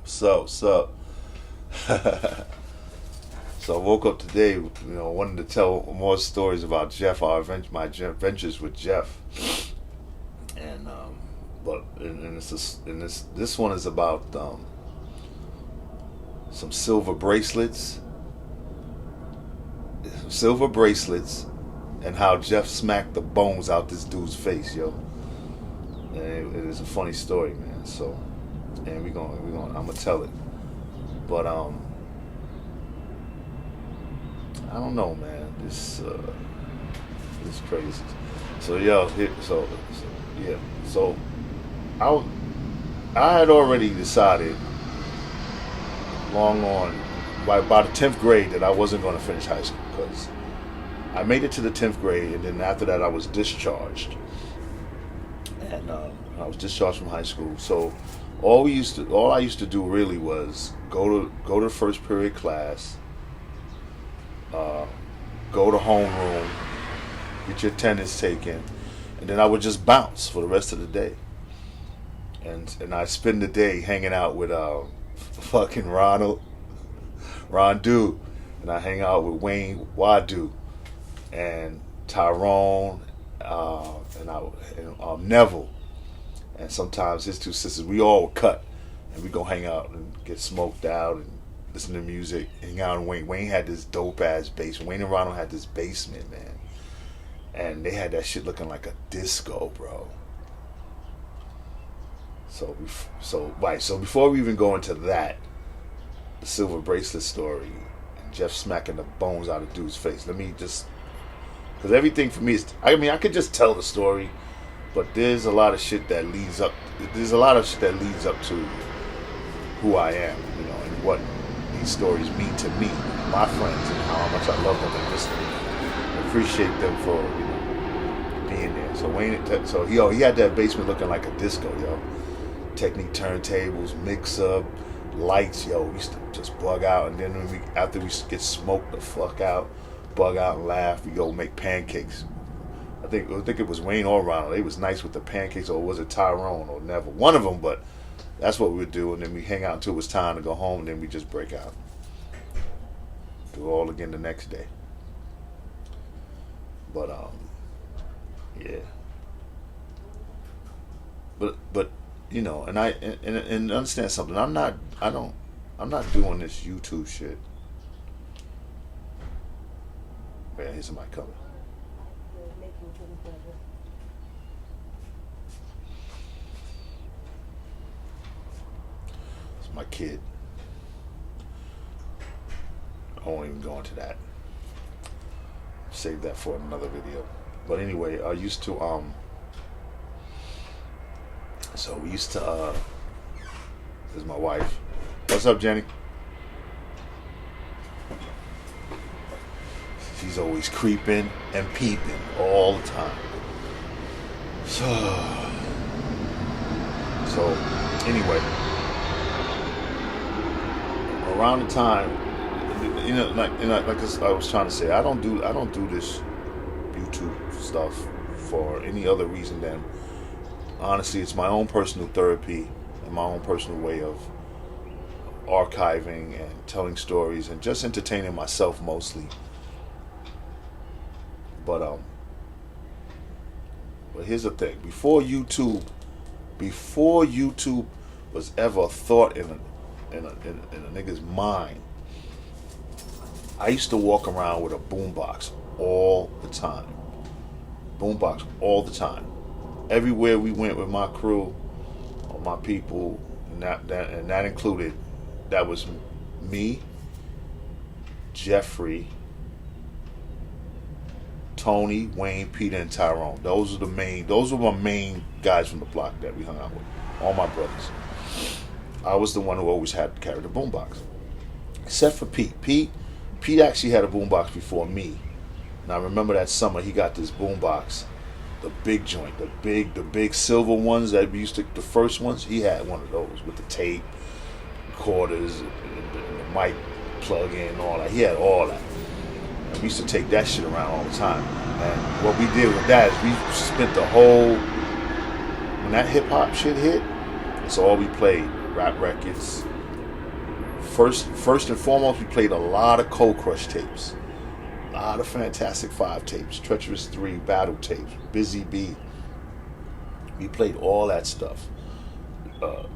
What's up? So I woke up today, wanting to tell more stories about Jeff, my adventures with Jeff, and but and this one is about some silver bracelets, and how Jeff smacked the bones out this dude's face, yo. And it is a funny story, man. So, and I'm gonna tell it, but I don't know, man. This is crazy. So yeah. So I I had already decided long on by the 10th grade that I wasn't going to finish high school because I made it to the 10th grade, and then after that I was discharged, and I was discharged from high school. So all I used to do really was go to first period class, uh, go to homeroom, get your attendance taken, and then I would just bounce for the rest of the day. And I spend the day hanging out with fucking Ron Dude, and I hang out with Wayne Wadu and Tyrone, and Neville, and sometimes his two sisters. We all would cut, and we go hang out and get smoked out and listen to music, hang out. And Wayne had this dope ass basement. Wayne and Ronald had this basement, man, and they had that shit looking like a disco, bro. So before we even go into that, the silver bracelet story, and Jeff smacking the bones out of dude's face. Let me just, because everything for me is, I mean, I could just tell the story, but there's a lot of shit that leads up. There's a lot of shit that leads up to who I am, and what these stories mean to me, my friends, and how much I love them and just appreciate them for being there. So he had that basement looking like a disco, yo. Technique turntables, mix up, lights, yo. We used to just bug out, and then after we get smoked the fuck out, bug out and laugh, we go make pancakes. I think it was Wayne or Ronald. They was nice with the pancakes, or was it Tyrone or Neville? One of them, but that's what we would do. And then we hang out until it was time to go home, and then we just break out. Do it all again the next day. But yeah. But and and understand something. I'm not doing this YouTube shit. Man, here's somebody coming. It's my kid. I won't even go into that. Save that for another video. But anyway, I used to so we used to this is my wife. What's up, Jenny? She's always creeping and peeping all the time. So anyway, around the time, like I was trying to say, I don't do this YouTube stuff for any other reason than, honestly, it's my own personal therapy and my own personal way of archiving and telling stories and just entertaining myself mostly. But here's the thing: before YouTube was ever a thought in a nigga's mind, I used to walk around with a boombox all the time. Boombox all the time. Everywhere we went with my crew or my people, and that included, that was me, Jeffrey, Tony, Wayne, Peter, and Tyrone. Those were my main guys from the block that we hung out with. All my brothers. I was the one who always had to carry the boombox. Except for Pete. Pete actually had a boombox before me. And I remember that summer he got this boombox, the big joint, the big silver ones that we used to, the first ones. He had one of those with the tape, recorders, and the mic plug in and all that. He had all that. And we used to take that shit around all the time. And what we did with that is we spent when that hip hop shit hit, that's all we played. Rap records, First and foremost, we played a lot of Cold Crush tapes, a lot of Fantastic Five tapes, Treacherous 3 battle tapes, Busy Bee. We played all that stuff.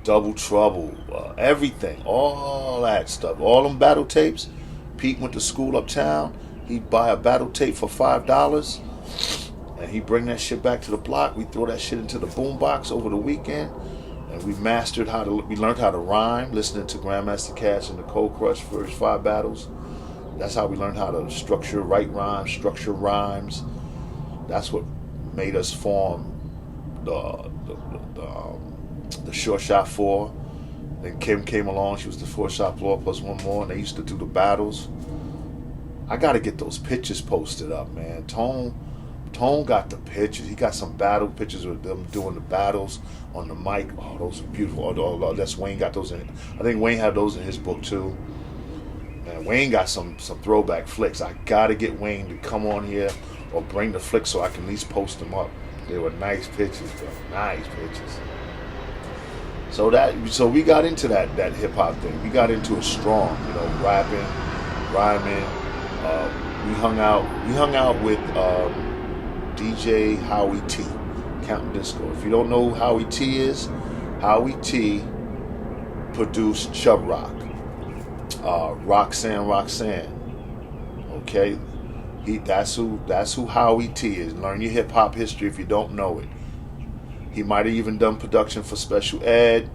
Double Trouble, everything, all that stuff, all them battle tapes. Pete went to school uptown. He'd buy a battle tape for $5, and he'd bring that shit back to the block. We throw that shit into the boombox over the weekend, and we learned how to rhyme, listening to Grandmaster Cash and the Cold Crush first 5 battles. That's how we learned how to write rhymes, structure rhymes. That's what made us form the Short Shot 4. Then Kim came along. She was the 4 Shot 4 plus one more, and they used to do the battles. I got to get those pictures posted up, man. Tone got the pictures. He got some battle pictures with them doing the battles on the mic. Oh, those are beautiful. Oh, that's Wayne got those in. I think Wayne had those in his book too. Man, Wayne got some throwback flicks. I got to get Wayne to come on here or bring the flicks so I can at least post them up. They were nice pictures, bro. Nice pictures. So we got into that hip hop thing. We got into it strong, rapping, rhyming. We hung out with DJ Howie T, Counting Disco. If you don't know who Howie T is, Howie T produced Chub Rock, Roxanne. Okay, that's who Howie T is. Learn your hip hop history if you don't know it. He might have even done production for Special Ed.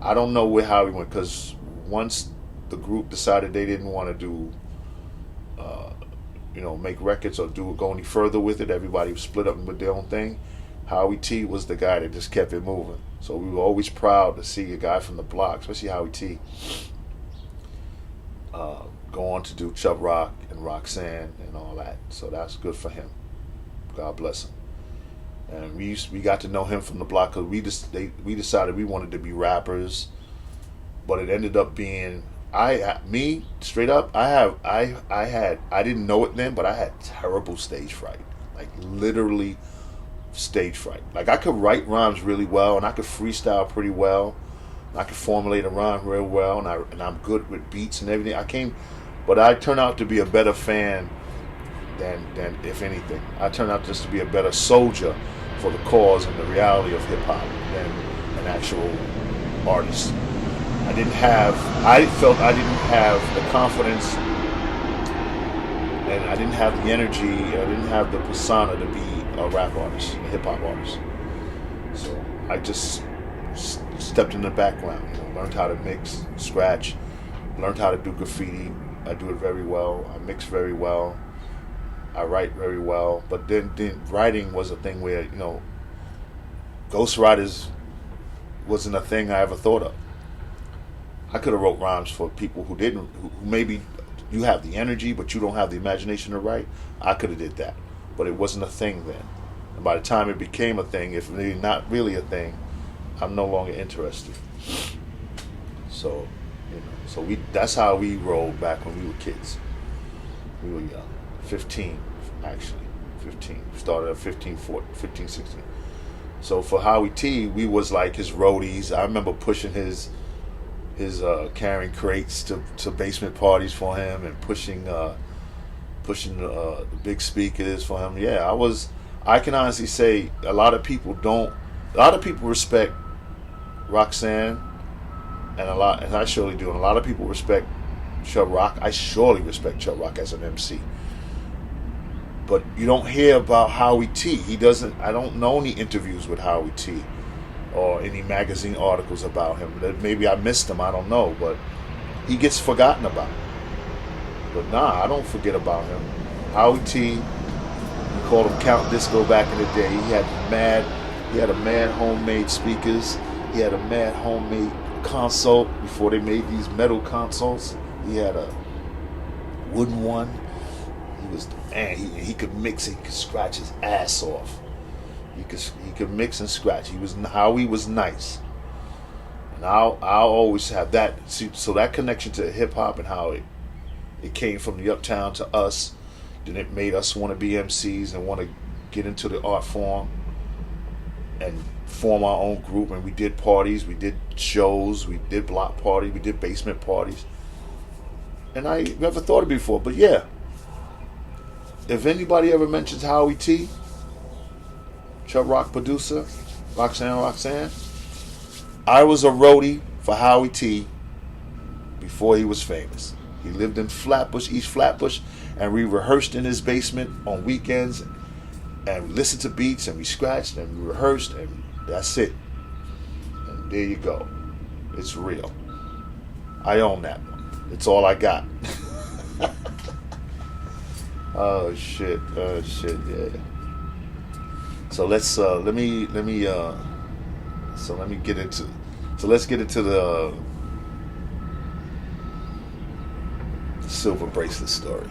I don't know where Howie went, because once the group decided they didn't want to do, make records or go any further with it, everybody was split up with their own thing. Howie T was the guy that just kept it moving. So we were always proud to see a guy from the block, especially Howie T, go on to do Chub Rock and Roxanne and all that. So that's good for him. God bless him. And we got to know him from the block because we decided we wanted to be rappers, but it ended up being straight up. I didn't know it then, but I had terrible stage fright, like literally stage fright. Like I could write rhymes really well, and I could freestyle pretty well, and I could formulate a rhyme real well, and I'm good with beats and everything. But I turned out to be a better fan than if anything. I turned out just to be a better soldier for the cause and the reality of hip hop than an actual artist. I felt I didn't have the confidence, and I didn't have the energy, I didn't have the persona to be a rap artist, a hip hop artist. So I just stepped in the background, learned how to mix, scratch, learned how to do graffiti. I do it very well. I mix very well. I write very well, but then writing was a thing where, ghostwriters wasn't a thing I ever thought of. I could have wrote rhymes for people who maybe you have the energy, but you don't have the imagination to write. I could have did that, but it wasn't a thing then. And by the time it became a thing, if it's not really a thing, I'm no longer interested. So, that's how we rolled back when we were kids. We were young. 15, actually. 15. Started at 15, 16. So for Howie T, we was like his roadies. I remember pushing his carrying crates to basement parties for him, and pushing the big speakers for him. Yeah, I can honestly say a lot of people respect Roxanne, and I surely do, and a lot of people respect Chub Rock. I surely respect Chub Rock as an MC. But you don't hear about Howie T. I don't know any interviews with Howie T or any magazine articles about him. Maybe I missed them, I don't know, but he gets forgotten about. But nah, I don't forget about him. Howie T, we called him Count Disco back in the day. He had a mad homemade speakers. He had a mad homemade console before they made these metal consoles. He had a wooden one. He was the man. He could mix. He could scratch his ass off. He could mix and scratch. Howie was nice, and I'll always have that. So that connection to hip hop and how it came from the uptown to us, then it made us want to be MCs and want to get into the art form and form our own group, and we did parties, we did shows, we did block parties, we did basement parties. And I never thought of it before, but yeah. If anybody ever mentions Howie T, Chubb Rock producer, Roxanne, I was a roadie for Howie T before he was famous. He lived in Flatbush, East Flatbush, and we rehearsed in his basement on weekends, and we listened to beats, and we scratched, and we rehearsed, and that's it. And there you go. It's real. I own that one. It's all I got. Oh shit, yeah. So let's let me get into let's get into the silver bracelet story.